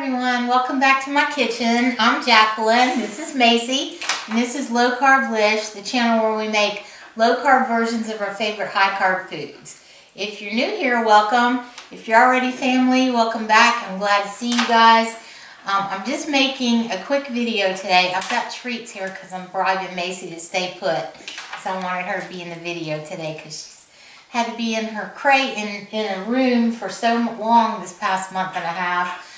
everyone, welcome back to my kitchen. I'm Jacqueline, this is Macie, and this is Low Carblish, the channel where we make low carb versions of our favorite high carb foods. If you're new here, welcome. If you're already family, welcome back. I'm glad to see you guys. I'm just making a quick video today. I've got treats here because I'm bribing Macie to stay put. So I wanted her to be in the video today because she's had to be in her crate in a room for so long this past month and a half.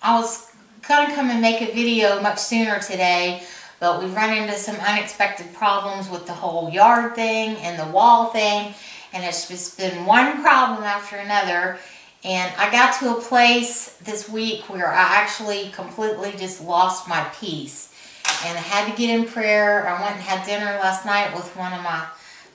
I was going to come and make a video much sooner today, but we've run into some unexpected problems with the whole yard thing and the wall thing, and it's just been one problem after another. And I got to a place this week where I actually completely just lost my peace, and I had to get in prayer. I went and had dinner last night with one of my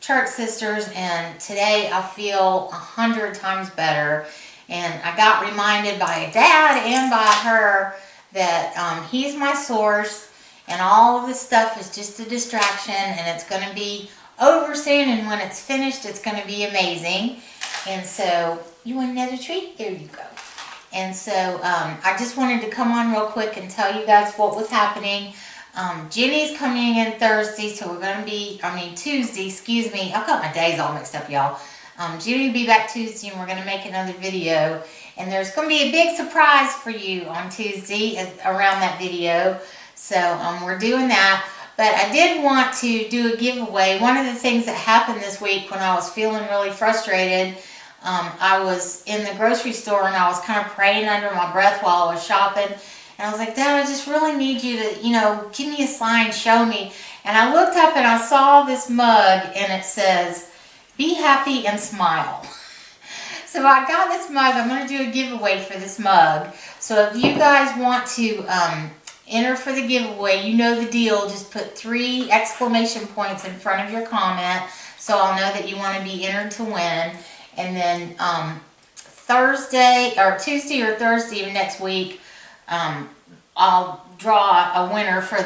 church sisters, and today I feel 100 times better. And I got reminded by Dad and by her that he's my source, and all of this stuff is just a distraction, and it's going to be over soon, and when it's finished, it's going to be amazing. And so, you want another treat? There you go. And so, I just wanted to come on real quick and tell you guys what was happening. Jenny's coming in Thursday, so we're going to be, Tuesday, excuse me. I've got my days all mixed up, y'all. Jenny will be back Tuesday, and we're going to make another video. And there's going to be a big surprise for you on Tuesday around that video. So, we're doing that. But I did want to do a giveaway. One of the things that happened this week when I was feeling really frustrated, I was in the grocery store and I was kind of praying under my breath while I was shopping. And I was like, Dad, I just really need you to, give me a sign, show me. And I looked up and I saw this mug, and it says, "Be happy and smile." So I got this mug. I'm going to do a giveaway for this mug. So if you guys want to enter for the giveaway, you know the deal. Just put 3 exclamation points in front of your comment so I'll know that you want to be entered to win. And then Tuesday or Thursday of next week, I'll draw a winner for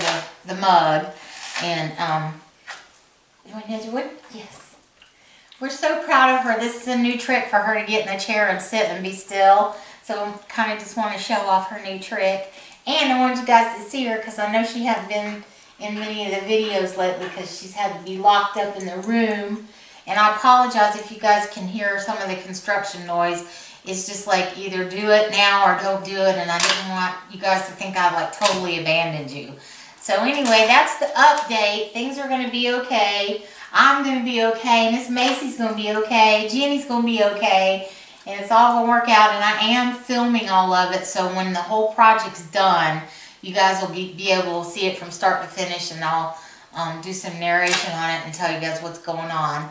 the mug. And you want another one? Yes. We're so proud of her. This is a new trick for her to get in a chair and sit and be still. So I kind of just want to show off her new trick. And I wanted you guys to see her because I know she hasn't been in many of the videos lately because she's had to be locked up in the room. And I apologize if you guys can hear some of the construction noise. It's just like either do it now or don't do it. And I didn't want you guys to think I've totally abandoned you. So anyway, that's the update. Things are going to be okay. I'm going to be okay. Miss Macie's going to be okay. Jenny's going to be okay. And it's all going to work out. And I am filming all of it. So when the whole project's done, you guys will be able to see it from start to finish. And I'll do some narration on it and tell you guys what's going on.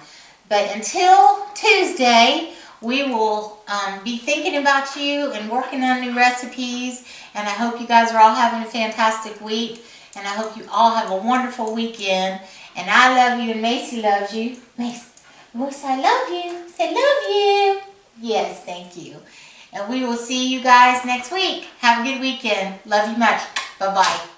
But until Tuesday, we will be thinking about you and working on new recipes. And I hope you guys are all having a fantastic week. And I hope you all have a wonderful weekend. And I love you, and Macie loves you. Macie, I love you. Say love you. Yes, thank you. And we will see you guys next week. Have a good weekend. Love you much. Bye-bye.